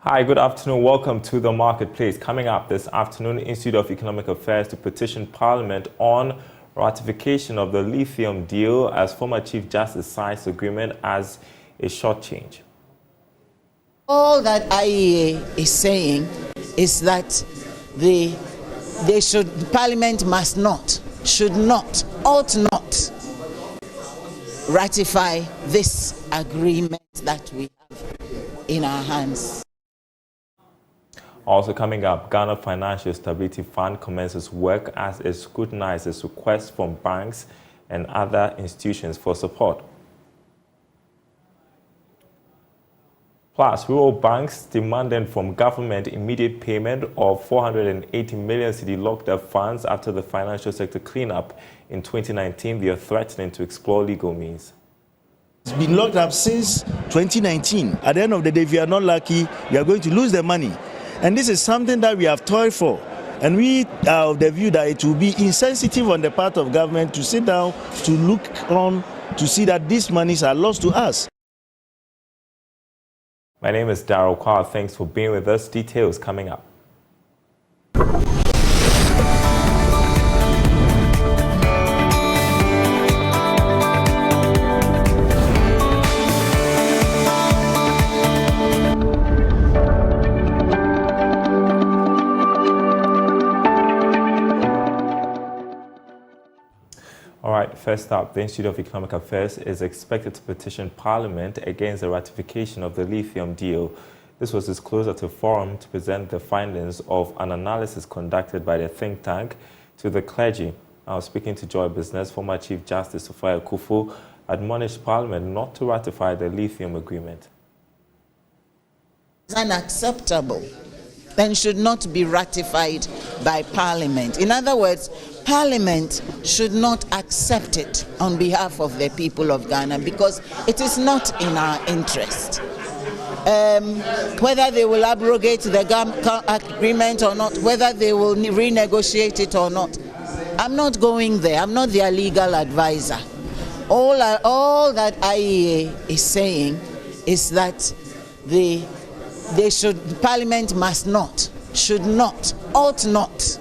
Hi, good afternoon. Welcome to the Marketplace. Coming up this afternoon, Institute of Economic Affairs to petition Parliament on ratification of the Lithium Deal as former Chief Justice signs agreement as a shortchange. All that IEA is saying is that Parliament must not, should not, ought not ratify this agreement that we have in our hands. Also coming up, Ghana Financial Stability Fund commences work as it scrutinizes requests from banks and other institutions for support. Plus, rural banks demanding from government immediate payment of 480 million cedi locked up funds after the financial sector cleanup in 2019. They are threatening to explore legal means. It's been locked up since 2019. At the end of the day, if you are not lucky, you are going to lose the money. And this is something that we have toiled for. And we are of the view that it will be insensitive on the part of government to sit down, to look on, to see that these monies are lost to us. My name is Daryl. Kwaw. Thanks for being with us. Details coming up. All right, first up, the Institute of Economic Affairs is expected to petition Parliament against the ratification of the Lithium Deal. This was disclosed at a forum to present the findings of an analysis conducted by the think tank to the clergy. Now, speaking to Joy Business, former Chief Justice Kwaw admonished Parliament not to ratify the lithium agreement. It's unacceptable and should not be ratified by Parliament. In other words, Parliament should not accept it on behalf of the people of Ghana because it is not in our interest. Whether they will abrogate the agreement or not, whether they will renegotiate it or not, I'm not going there. I'm not their legal advisor. All that IEA is saying is that Parliament must not, should not, ought not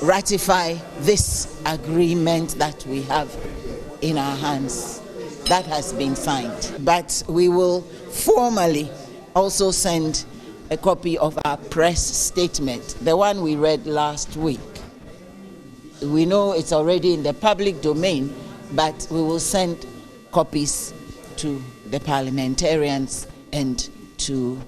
ratify this agreement that we have in our hands that has been signed. But we will formally also send a copy of our press statement, the one we read last week. We know it's already in the public domain, but we will send copies to the parliamentarians and to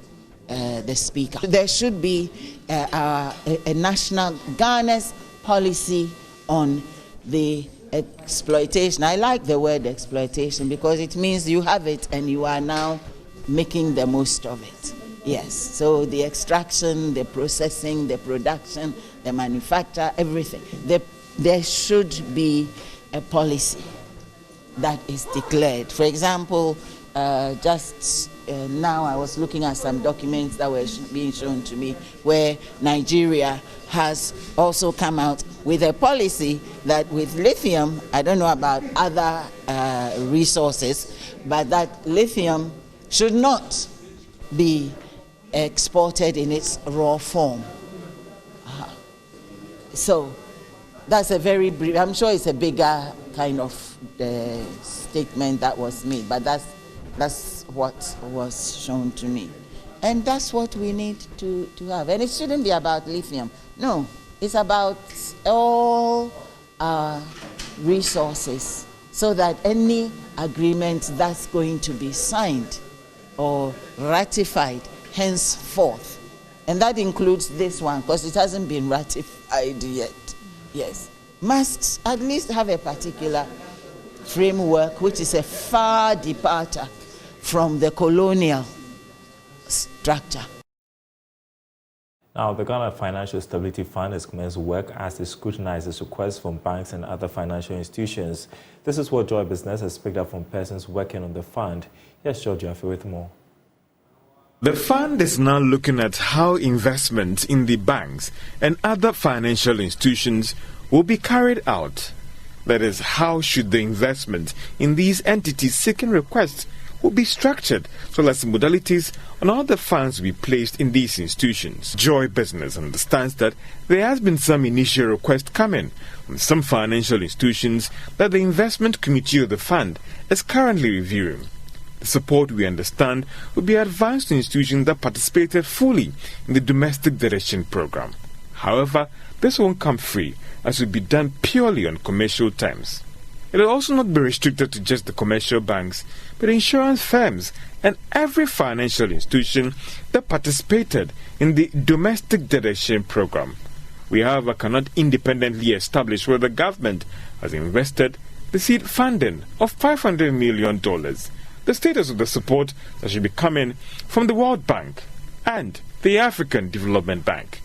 the Speaker. There should be a national Ghana's policy on the exploitation. I like the word exploitation because it means you have it and you are now making the most of it. Yes, so the extraction, the processing, the production, the manufacture, everything. There should be a policy that is declared. For example, now I was looking at some documents that were being shown to me where Nigeria has also come out with a policy that with lithium, I don't know about other resources, but that lithium should not be exported in its raw form. So that's a very brief, I'm sure it's a bigger kind of statement that was made, but that's what was shown to me. And that's what we need to have. And it shouldn't be about lithium. No, it's about all our resources so that any agreement that's going to be signed or ratified henceforth, and that includes this one because it hasn't been ratified yet, yes, must at least have a particular framework which is a far departure from the colonial structure. Now, the Ghana Financial Stability Fund has commenced work as it scrutinizes requests from banks and other financial institutions. This is what Joy Business has picked up from persons working on the fund. Here's George Jaffe with more. The fund is now looking at how investment in the banks and other financial institutions will be carried out. That is, how should the investment in these entities seeking requests will be structured so that modalities on how the funds will be placed in these institutions. Joy Business understands that there has been some initial request coming from some financial institutions that the investment committee of the fund is currently reviewing. The support, we understand, will be advanced to institutions that participated fully in the domestic direction program. However, this won't come free, as it will be done purely on commercial terms. It will also not be restricted to just the commercial banks, but insurance firms and every financial institution that participated in the domestic direction program. We, however, cannot independently establish whether the government has invested the seed funding of $500 million. The status of the support that should be coming from the World Bank and the African Development Bank.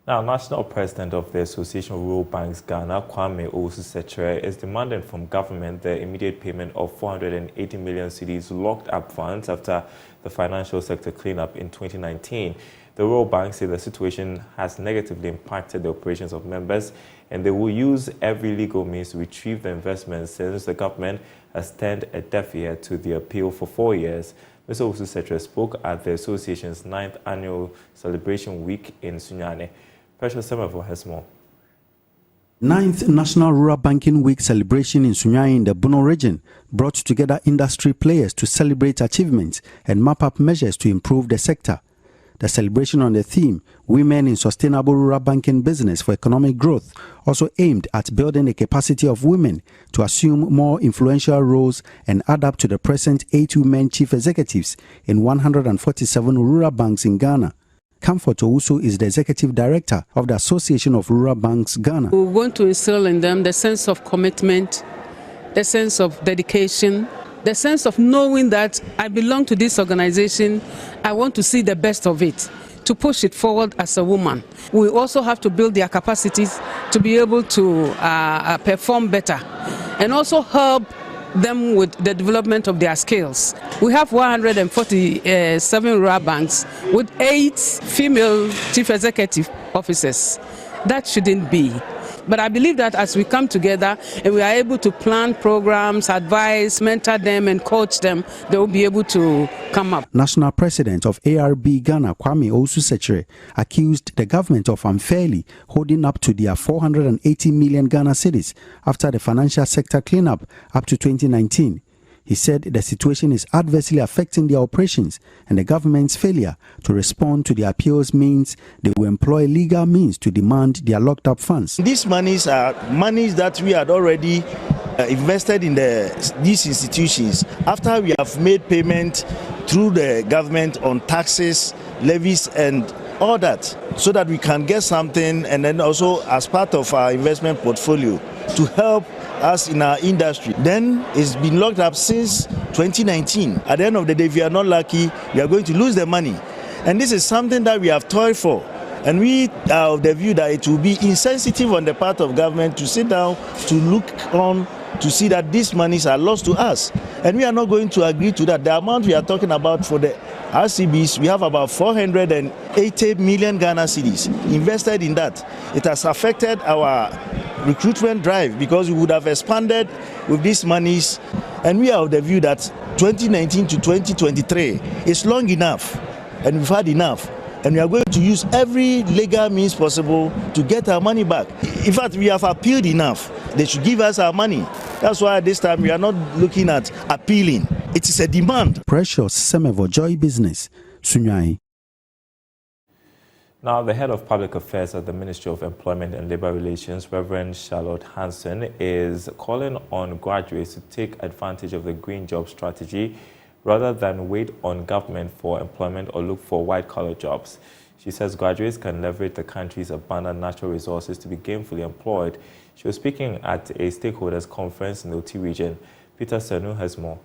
Now, National President of the Association of Rural Banks Ghana, Kwaw, is demanding from government the immediate payment of 480 million cedis locked up funds after the financial sector cleanup in 2019. The rural banks say the situation has negatively impacted the operations of members, and they will use every legal means to retrieve the investments since the government has turned a deaf ear to the appeal for 4 years. Mr. Owusu-Setre spoke at the association's 9th annual celebration week in Sunyani. Precious Semevo has more. 9th National Rural Banking Week celebration in Sunyani in the Bono region brought together industry players to celebrate achievements and map up measures to improve the sector. The celebration on the theme, Women in Sustainable Rural Banking Business for Economic Growth, also aimed at building the capacity of women to assume more influential roles and adapt to the present 8 women chief executives in 147 rural banks in Ghana. Comfort Owusu is the executive director of the Association of Rural Banks Ghana. We want to instill in them the sense of commitment, the sense of dedication, the sense of knowing that I belong to this organization, I want to see the best of it, to push it forward as a woman. We also have to build their capacities to be able to perform better and also help them with the development of their skills. We have 147 rural banks with 8 female chief executive officers. That shouldn't be. But I believe that as we come together and we are able to plan programs, advise, mentor them and coach them, they will be able to come up. National President of ARB Ghana, Kwaw Owusu-Setre, accused the government of unfairly holding up to their 480 million Ghana cedis after the financial sector cleanup up to 2019. He said the situation is adversely affecting their operations, and the government's failure to respond to the appeals means they will employ legal means to demand their locked up funds. These monies are monies that we had already invested in these institutions after we have made payment through the government on taxes, levies and all that, so that we can get something, and then also as part of our investment portfolio to help us in our industry. Then it's been locked up since 2019. At the end of the day, if we are not lucky, we are going to lose the money. And this is something that we have toiled for. And we are of the view that it will be insensitive on the part of government to sit down, to look on, to see that these monies are lost to us. And we are not going to agree to that. The amount we are talking about for the RCBs, we have about 480 million Ghana cedis invested in that. It has affected our recruitment drive because we would have expanded with these monies, and we are of the view that 2019 to 2023 is long enough and we've had enough, and we are going to use every legal means possible to get our money back. In fact, we have appealed enough. They should give us our money. That's why this time we are not looking at appealing. It is a demand. Precious Semevo, Joy Business, Sunyani. Now, the head of public affairs at the Ministry of Employment and Labour Relations, Reverend Charlotte Hansen, is calling on graduates to take advantage of the green job strategy rather than wait on government for employment or look for white-collar jobs. She says graduates can leverage the country's abundant natural resources to be gainfully employed. She was speaking at a stakeholders conference in the OT region. Peter Sanu has more.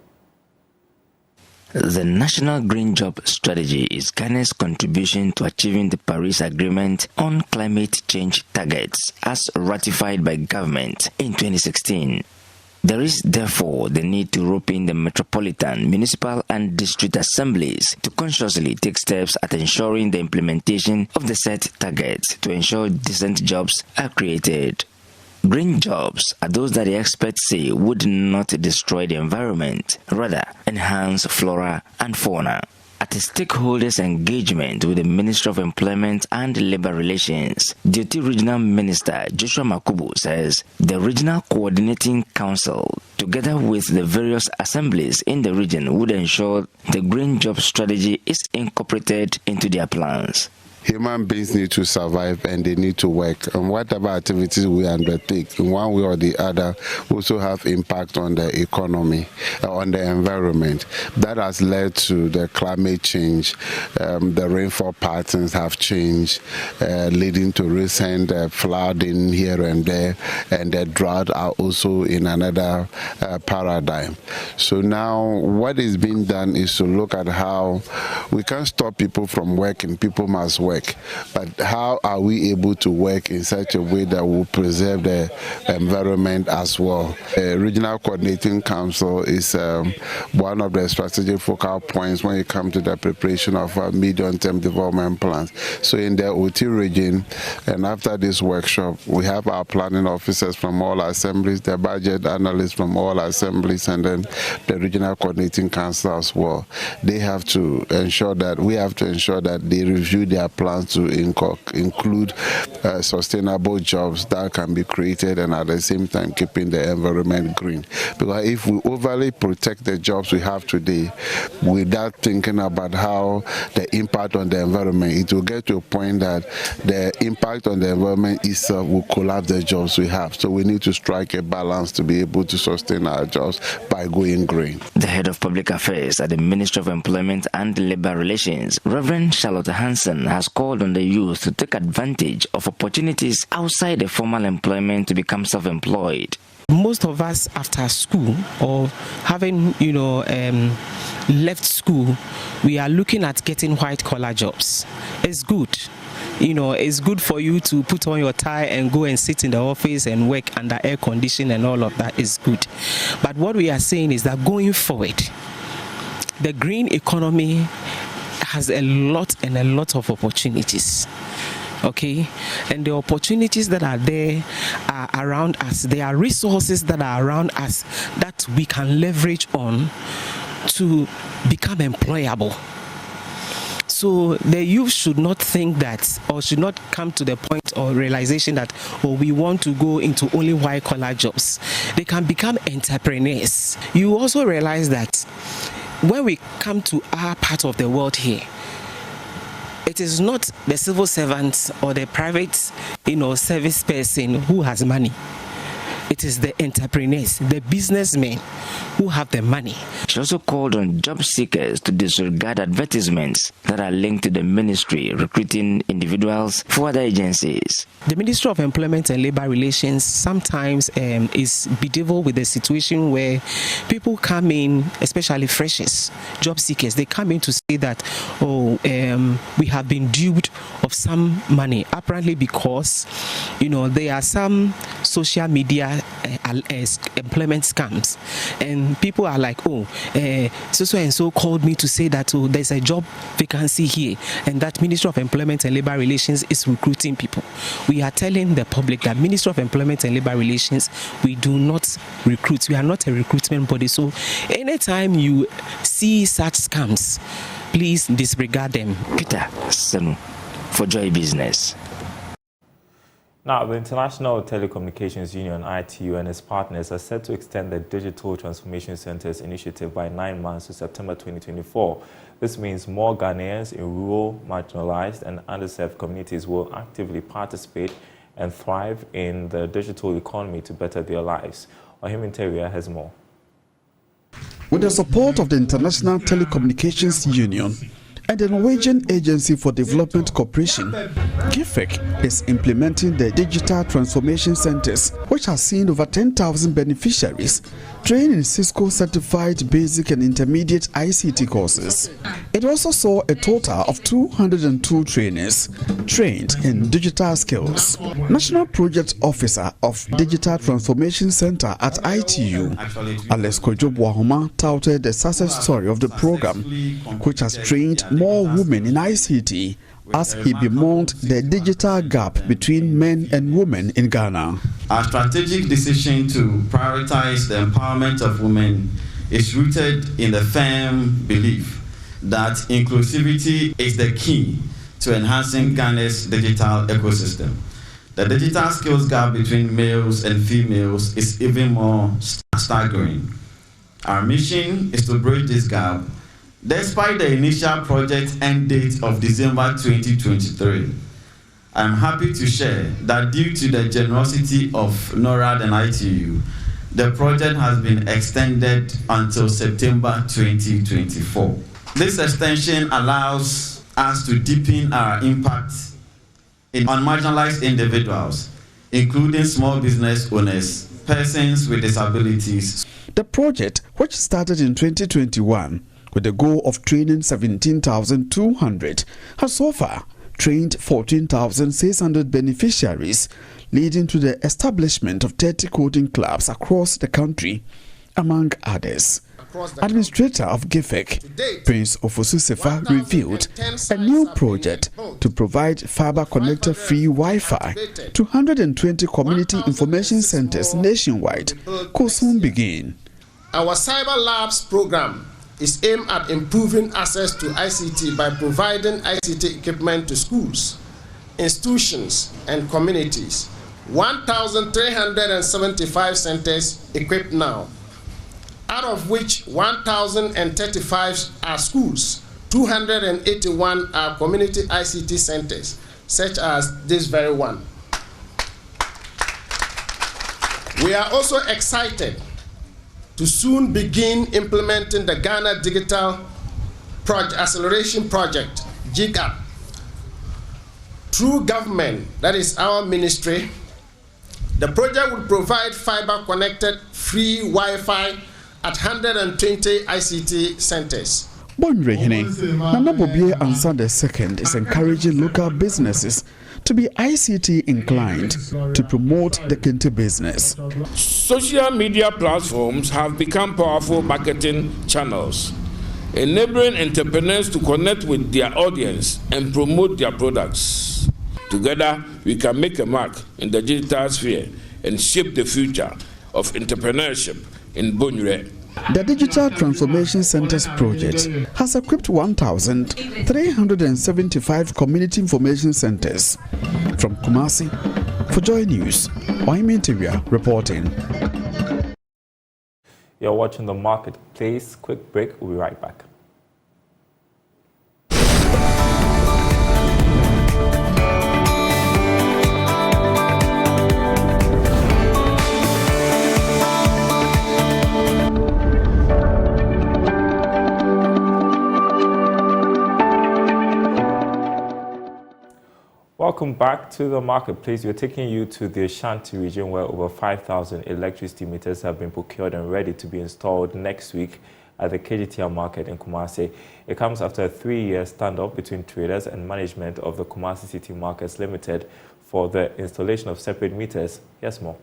The National Green Job Strategy is Ghana's contribution to achieving the Paris Agreement on climate change targets as ratified by government in 2016. There is therefore the need to rope in the metropolitan, municipal and district assemblies to consciously take steps at ensuring the implementation of the set targets to ensure decent jobs are created. Green jobs are those that the experts say would not destroy the environment, rather enhance flora and fauna. At a stakeholders' engagement with the Ministry of Employment and Labour Relations, Duty Regional Minister Joshua Makubu says the Regional Coordinating Council, together with the various assemblies in the region, would ensure the green job strategy is incorporated into their plans. Human beings need to survive and they need to work. And whatever activities we undertake, in one way or the other, also have impact on the economy, on the environment. That has led to the climate change. The rainfall patterns have changed, leading to recent flooding here and there, and the drought are also in another paradigm. So now what is being done is to look at how we can't stop people from working. People must work. But how are we able to work in such a way that will preserve the environment as well? Regional Coordinating Council is one of the strategic focal points when it comes to the preparation of medium-term development plans. So in the OT region, and after this workshop, we have our planning officers from all assemblies, the budget analysts from all assemblies, and then the Regional Coordinating Council as well. They have to ensure that, we have to ensure that they review their plans to include sustainable jobs that can be created and at the same time keeping the environment green. Because if we overly protect the jobs we have today without thinking about how the impact on the environment, it will get to a point that the impact on the environment itself will collapse the jobs we have. So we need to strike a balance to be able to sustain our jobs by going green. The head of public affairs at the Ministry of Employment and Labour Relations, Reverend Charlotte Hansen, has called on the youth to take advantage of opportunities outside the formal employment to become self-employed. Most of us after school or having, left school, we are looking at getting white-collar jobs. It's good. It's good for you to put on your tie and go and sit in the office and work under air conditioning and all of that is good. But what we are saying is that going forward, the green economy has a lot of opportunities. Okay, and the opportunities that are there are around us. There are resources that are around us that we can leverage on to become employable. So the youth should not think that, or should not come to the point or realization that, we want to go into only white-collar jobs. They can become entrepreneurs. You also realize that when we come to our part of the world here, it is not the civil servant or the private, service person who has money. It is the entrepreneurs, the businessmen who have the money. She also called on job seekers to disregard advertisements that are linked to the ministry recruiting individuals for other agencies. The Ministry of Employment and Labour Relations sometimes is bedeviled with the situation where people come in, especially freshers, job seekers, they come in to say that, we have been duped of some money, apparently because, there are some social media employment scams, and people are like, so and so called me to say that there's a job vacancy here, and that Ministry of Employment and Labour Relations is recruiting people. We are telling the public that Ministry of Employment and Labour Relations, we do not recruit. We are not a recruitment body. So anytime you see such scams, please disregard them. Peter Senu for Joy Business. Now, the International Telecommunications Union, ITU, and its partners are set to extend the Digital Transformation Centers initiative by 9 months to September 2024. This means more Ghanaians in rural, marginalized, and underserved communities will actively participate and thrive in the digital economy to better their lives. Ohim Interior has more. With the support of the International Telecommunications Union and the Norwegian Agency for Development Cooperation, GIFEC is implementing the Digital Transformation Centers, which has seen over 10,000 beneficiaries trained in Cisco-certified basic and intermediate ICT courses. It also saw a total of 202 trainees trained in digital skills. National Project Officer of Digital Transformation Center at ITU, Alex Kojo-Bwahoma, touted the success story of the program, which has trained more women in ICT as he bemoaned the digital gap between men and women in Ghana. Our strategic decision to prioritize the empowerment of women is rooted in the firm belief that inclusivity is the key to enhancing Ghana's digital ecosystem. The digital skills gap between males and females is even more staggering. Our mission is to bridge this gap despite the initial project end date of December 2023. I'm happy to share that due to the generosity of NORAD and ITU, the project has been extended until September 2024. This extension allows us to deepen our impact on marginalized individuals, including small business owners, persons with disabilities. The project, which started in 2021 with the goal of training 17,200, has so far trained 14,600 beneficiaries, leading to the establishment of 30 coding clubs across the country, among others. Administrator of GIFEC, Prince Ofosu-Sefa, revealed a new project to provide fiber-connected free Wi-Fi to 120 community information centers nationwide could soon begin. Our Cyber Labs program is aimed at improving access to ICT by providing ICT equipment to schools, institutions, and communities. 1,375 centers equipped now, out of which 1,035 are schools, 281 are community ICT centers, such as this very one. We are also excited to soon begin implementing the Ghana Digital Acceleration Project, GIGAP, through government, that is our ministry. The project will provide fiber-connected free Wi-Fi at 120 ICT centers. Bonrehine, Nana Bobie Ansah II is encouraging local businesses to be ICT inclined to promote the Kente business. Social media platforms have become powerful marketing channels, enabling entrepreneurs to connect with their audience and promote their products. Together, we can make a mark in the digital sphere and shape the future of entrepreneurship in Bonre. The Digital Transformation Centers project has equipped 1,375 community information centers. From Kumasi, for Joy News, Oimintiria reporting. You're watching The Marketplace. Quick break, we'll be right back. Welcome back to The Marketplace. We're taking you to the Ashanti region where over 5,000 electricity meters have been procured and ready to be installed next week at the KGTR market in Kumasi. It comes after a 3-year standoff between traders and management of the Kumasi City Markets Limited for the installation of separate meters. Here's more.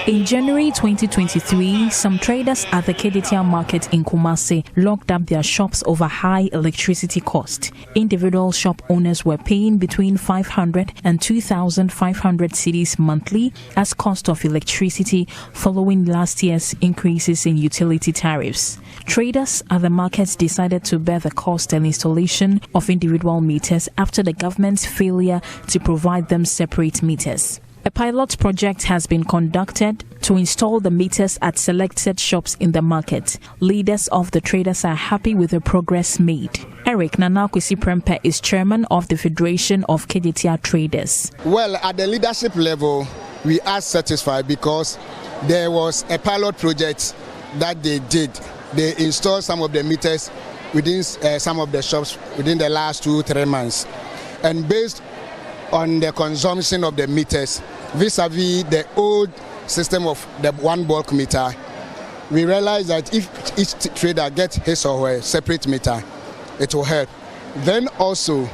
In January 2023, some traders at the KDTR market in Kumasi locked up their shops over high electricity cost. Individual shop owners were paying between 500 and 2,500 cedis monthly as cost of electricity following last year's increases in utility tariffs. Traders at the markets decided to bear the cost and installation of individual meters after the government's failure to provide them separate meters. A pilot project has been conducted to install the meters at selected shops in the market. Leaders of the traders are happy with the progress made. Eric Nanakwesi Prempe is chairman of the Federation of KDTR Traders. Well, at the leadership level, we are satisfied because there was a pilot project that they did. They installed some of the meters within some of the shops within the last 2-3 months. And based on the consumption of the meters vis-a-vis the old system of the one bulk meter, we realize that if each trader gets his or her separate meter, it will help. Then also,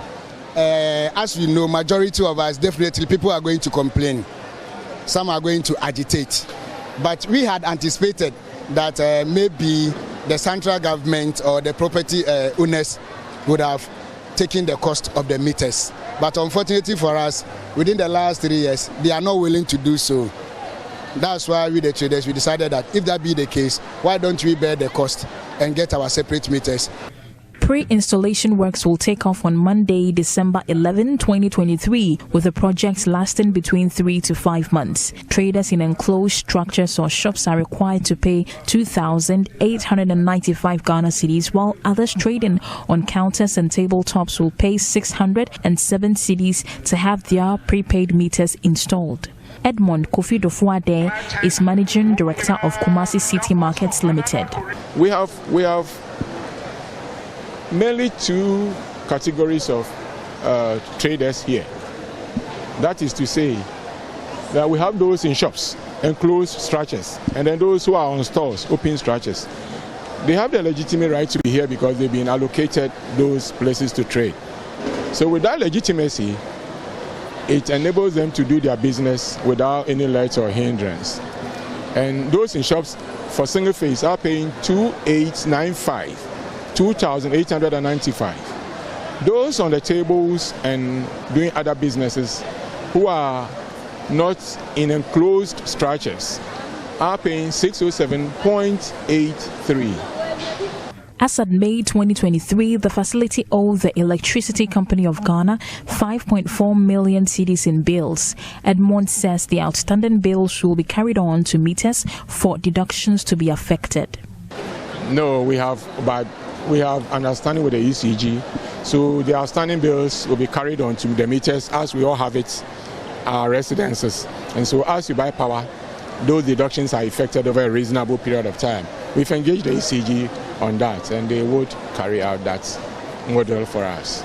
as we know, majority of us, definitely people are going to complain. Some are going to agitate. But we had anticipated that maybe the central government or the property owners would have taking the cost of the meters. But unfortunately for us, within the last 3 years, they are not willing to do so. That's why we, the traders, we decided that if that be the case, why don't we bear the cost and get our separate meters? Pre-installation works will take off on Monday, December 11, 2023, with the project lasting between 3 to 5 months. Traders in enclosed structures or shops are required to pay 2,895 Ghana cedis, while others trading on counters and tabletops will pay 607 cedis to have their prepaid meters installed. Edmond Kofi Dofuade is Managing Director of Kumasi City Markets Limited. We have mainly two categories of traders here. That is to say that we have those in shops, enclosed structures, and then those who are on stores, open structures. They have the legitimate right to be here because they've been allocated those places to trade. So with that legitimacy, it enables them to do their business without any let or hindrance. And those in shops for single phase are paying 2,895. 2,895. Those on the tables and doing other businesses who are not in enclosed structures are paying 607.83. As at May 2023, the facility owed the Electricity Company of Ghana 5.4 million cedis in bills. Edmond says the outstanding bills will be carried on to meters for deductions to be affected. No, we have understanding with the ECG, so the outstanding bills will be carried on to the meters as we all have it, our residences. And so as you buy power, those deductions are effected over a reasonable period of time. We've engaged the ECG on that, and they would carry out that model for us.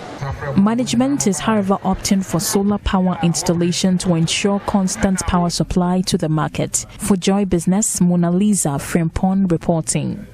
Management is, however, opting for solar power installation to ensure constant power supply to the market. For Joy Business, Mona Lisa Frimpong reporting.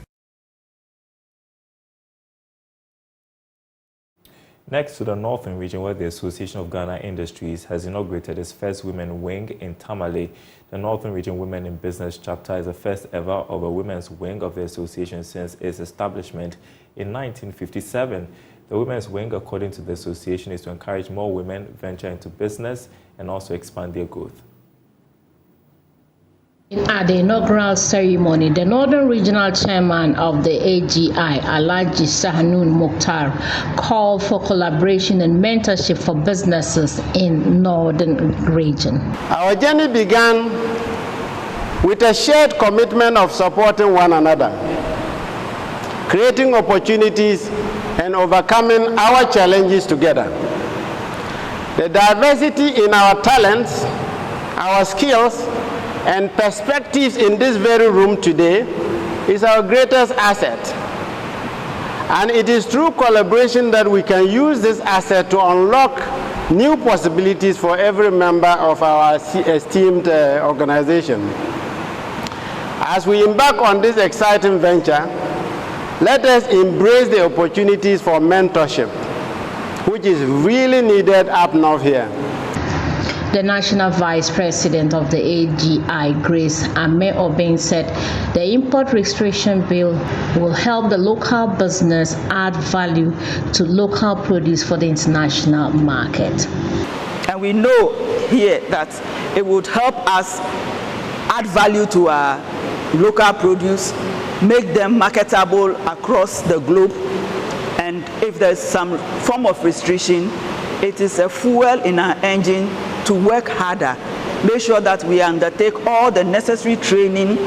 Next to the Northern region, where the Association of Ghana Industries has inaugurated its first women wing in Tamale. The Northern Region Women in Business chapter is the first ever of a women's wing of the association since its establishment in 1957. The women's wing, according to the association, is to encourage more women venture into business and also expand their growth. At the inaugural ceremony, the Northern Regional Chairman of the AGI, Alhaji Sahanun Mukhtar, called for collaboration and mentorship for businesses in Northern Region. Our journey began with a shared commitment of supporting one another, creating opportunities and overcoming our challenges together. The diversity in our talents, our skills, and perspectives in this very room today is our greatest asset. And it is through collaboration that we can use this asset to unlock new possibilities for every member of our esteemed organization. As we embark on this exciting venture, let us embrace the opportunities for mentorship, which is really needed up north here. The National Vice President of the AGI, Grace Ame Obeng, said the import restriction bill will help the local business add value to local produce for the international market. And we know here that it would help us add value to our local produce, make them marketable across the globe, and if there's some form of restriction, it is a fuel in our engine to work harder, make sure that we undertake all the necessary training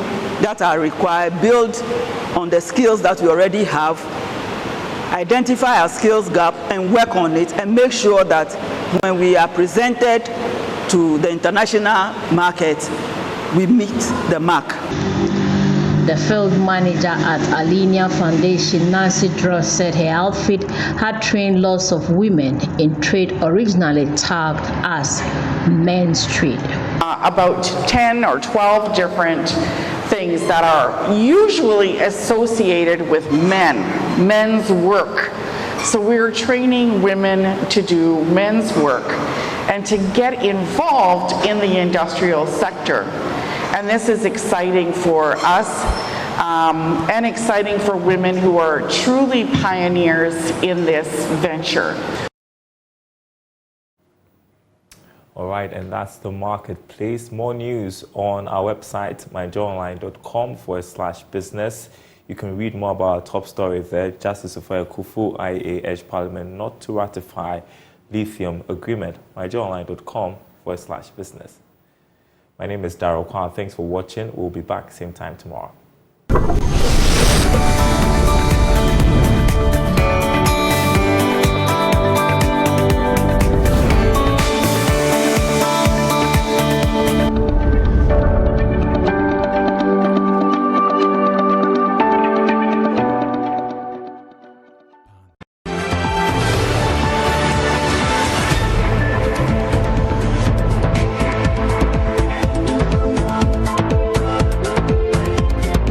that are required, build on the skills that we already have, identify our skills gap and work on it, and make sure that when we are presented to the international market, we meet the mark. The field manager at Alinea Foundation, Nancy Dross, said her outfit had trained lots of women in trade originally tagged as men's trade. About 10 or 12 different things that are usually associated with men's work. So we're training women to do men's work and to get involved in the industrial sector. And this is exciting for us and exciting for women who are truly pioneers in this venture. All right, and that's the marketplace. More news on our website, myjoyonline.com/business. You can read more about our top story there. Justice Ofoya Kufu, IEA urged Parliament not to ratify lithium agreement. myjoyonline.com/business. My name is Daryl. Kwaw. Thanks for watching. We'll be back same time tomorrow.